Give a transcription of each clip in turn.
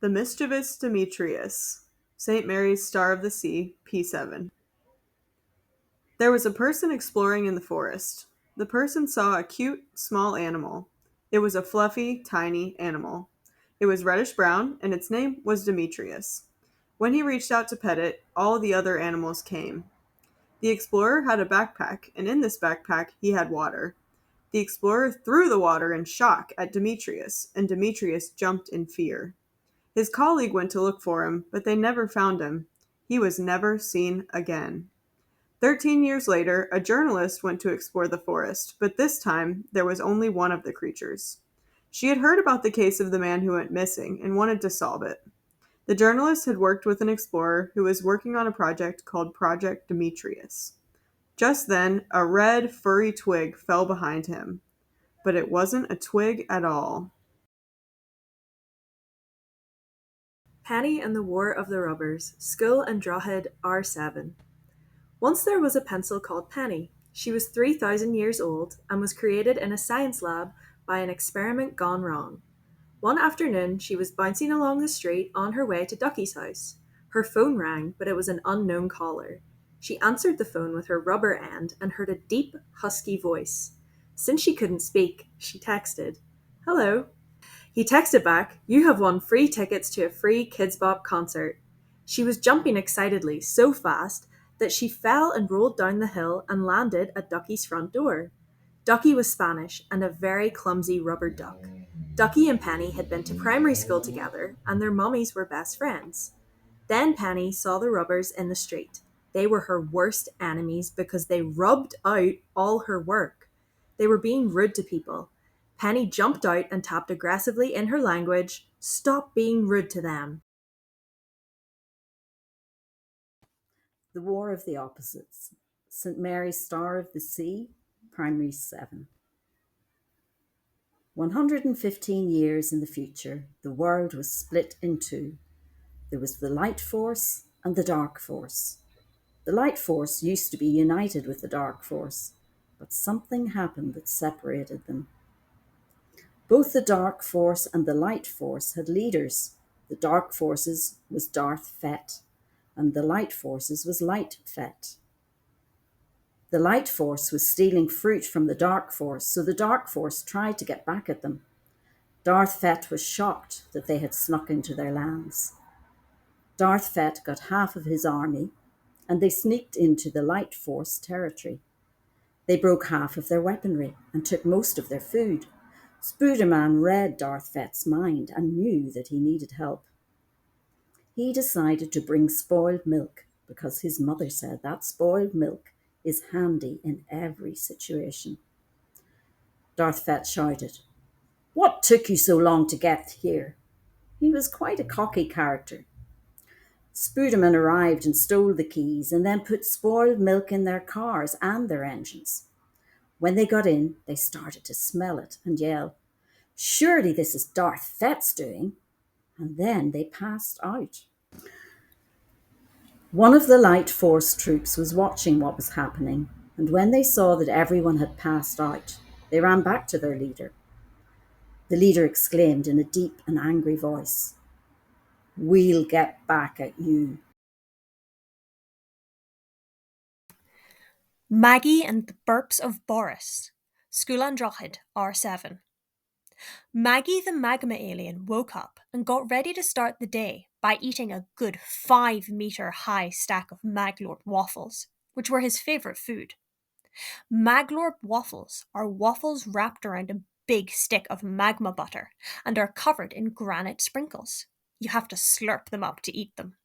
The mischievous Demetrius. St. Mary's Star of the Sea, P7. There was a person exploring in the forest. The person saw a cute, small animal. It was a fluffy, tiny animal. It was reddish brown, and its name was Demetrius. When he reached out to pet it, all the other animals came. The explorer had a backpack, and in this backpack he had water. The explorer threw the water in shock at Demetrius, and Demetrius jumped in fear. His colleague went to look for him, but they never found him. He was never seen again. 13 years later, a journalist went to explore the forest, but this time there was only one of the creatures. She had heard about the case of the man who went missing and wanted to solve it. The journalist had worked with an explorer who was working on a project called Project Demetrius. Just then, a red, furry twig fell behind him. But it wasn't a twig at all. Penny and the War of the Rubbers, Scoil and Droichid R7. Once there was a pencil called Penny. She was 3,000 years old and was created in a science lab by an experiment gone wrong. One afternoon, she was bouncing along the street on her way to Ducky's house. Her phone rang, but it was an unknown caller. She answered the phone with her rubber end and heard a deep, husky voice. Since she couldn't speak, she texted, "Hello." He texted back, "You have won free tickets to a free Kids Bop concert." She was jumping excitedly, so fast that she fell and rolled down the hill and landed at Ducky's front door. Ducky was Spanish and a very clumsy rubber duck. Ducky and Penny had been to primary school together, and their mummies were best friends. Then Penny saw the rubbers in the street. They were her worst enemies because they rubbed out all her work. They were being rude to people. Penny jumped out and tapped aggressively in her language, "Stop being rude to them." The War of the Opposites. St. Mary's Star of the Sea, Primary 7. 115 years in the future, the world was split in two. There was the light force and the dark force. The light force used to be united with the dark force, but something happened that separated them. Both the dark force and the light force had leaders. The dark forces was Darth Fett, and the light forces was Light Fett. The light force was stealing fruit from the dark force, so the dark force tried to get back at them. Darth Fett was shocked that they had snuck into their lands. Darth Fett got half of his army, and they sneaked into the light force territory. They broke half of their weaponry and took most of their food. Spooderman read Darth Fett's mind and knew that he needed help. He decided to bring spoiled milk because his mother said that spoiled milk is handy in every situation. Darth Fett shouted, "What took you so long to get here?" He was quite a cocky character. Spooderman arrived and stole the keys and then put spoiled milk in their cars and their engines. When they got in, they started to smell it and yell, "Surely this is Darth Fett's doing." And then they passed out. One of the light force troops was watching what was happening, and when they saw that everyone had passed out, they ran back to their leader. The leader exclaimed in a deep and angry voice, "We'll get back at you." Maggie and the Burps of Boris, Scoil and Droichid R7. Maggie the magma alien woke up and got ready to start the day by eating a good 5-meter high stack of Maglorp waffles, which were his favourite food. Maglorp waffles are waffles wrapped around a big stick of magma butter and are covered in granite sprinkles. You have to slurp them up to eat them.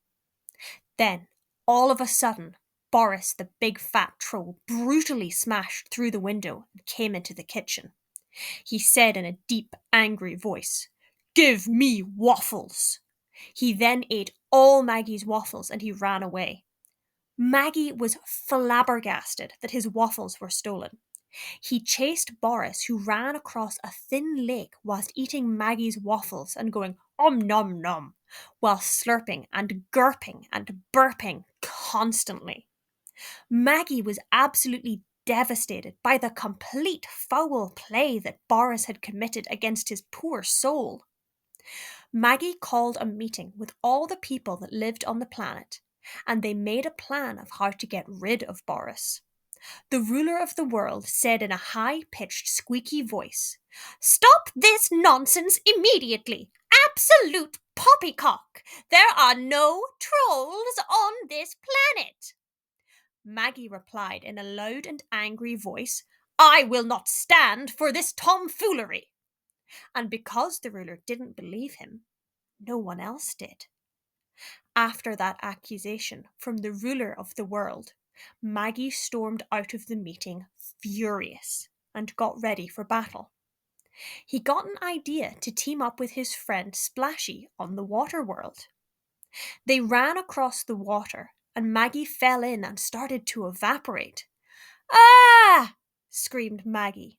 Then, all of a sudden, Boris the big fat troll brutally smashed through the window and came into the kitchen. He said in a deep, angry voice, "Give me waffles!" He then ate all Maggie's waffles and he ran away. Maggie was flabbergasted that his waffles were stolen. He chased Boris, who ran across a thin lake whilst eating Maggie's waffles and going, "Om nom nom," while slurping and gurping and burping constantly. Maggie was absolutely devastated by the complete foul play that Boris had committed against his poor soul. Maggie called a meeting with all the people that lived on the planet, and they made a plan of how to get rid of Boris. The ruler of the world said in a high-pitched, squeaky voice, "Stop this nonsense immediately! Absolute poppycock! There are no trolls on this planet!" Maggie replied in a loud and angry voice, "I will not stand for this tomfoolery." And because the ruler didn't believe him, no one else did. After that accusation from the ruler of the world, Maggie stormed out of the meeting furious and got ready for battle. He got an idea to team up with his friend Splashy on the water world. They ran across the water and Maggie fell in and started to evaporate. "Ah!" screamed Maggie.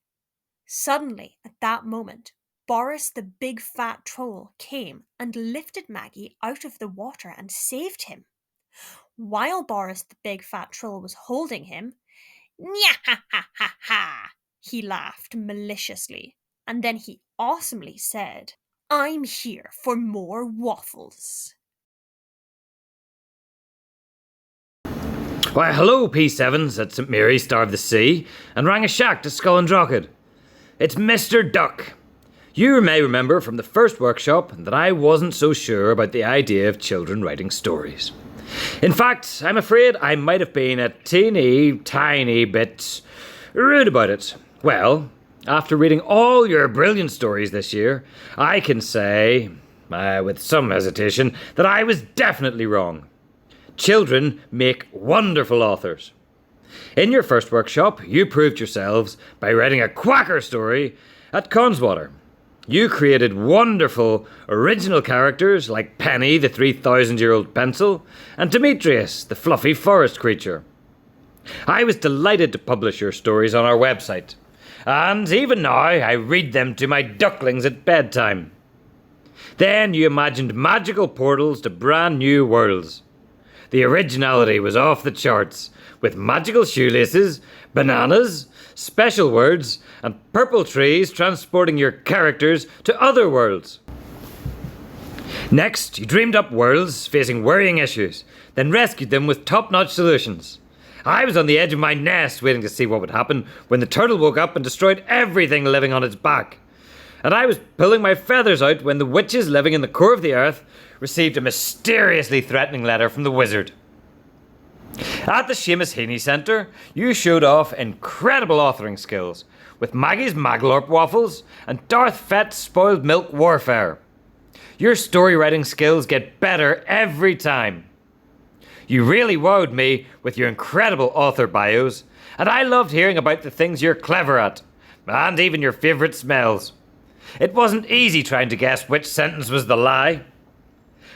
Suddenly, at that moment, Boris the big fat troll came and lifted Maggie out of the water and saved him. While Boris the big fat troll was holding him, "Nya-ha-ha-ha-ha," he laughed maliciously, and then he awesomely said, "I'm here for more waffles." Why, hello, P7s at St Mary's, Star of the Sea, and rang a shack to Scoil and Droichid. It's Mr. Duck. You may remember from the first workshop that I wasn't so sure about the idea of children writing stories. In fact, I'm afraid I might have been a teeny tiny bit rude about it. Well, after reading all your brilliant stories this year, I can say, with some hesitation, that I was definitely wrong. Children make wonderful authors. In your first workshop, you proved yourselves by writing a quacker story at Conswater. You created wonderful, original characters like Penny, the 3,000-year-old pencil, and Demetrius, the fluffy forest creature. I was delighted to publish your stories on our website, and even now I read them to my ducklings at bedtime. Then you imagined magical portals to brand new worlds. The originality was off the charts, with magical shoelaces, bananas, special words, and purple trees transporting your characters to other worlds. Next, you dreamed up worlds facing worrying issues, then rescued them with top-notch solutions. I was on the edge of my nest waiting to see what would happen when the turtle woke up and destroyed everything living on its back. And I was pulling my feathers out when the witches living in the core of the earth received a mysteriously threatening letter from the wizard. At the Seamus Heaney Centre, you showed off incredible authoring skills with Maggie's Maglorp waffles and Darth Fett's spoiled milk warfare. Your story writing skills get better every time. You really wowed me with your incredible author bios, and I loved hearing about the things you're clever at, and even your favourite smells. It wasn't easy trying to guess which sentence was the lie.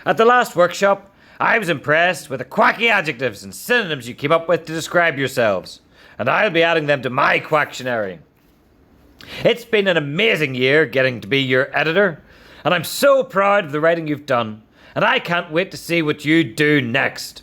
At the last workshop, I was impressed with the quacky adjectives and synonyms you came up with to describe yourselves, and I'll be adding them to my quactionary. It's been an amazing year getting to be your editor, and I'm so proud of the writing you've done, and I can't wait to see what you do next.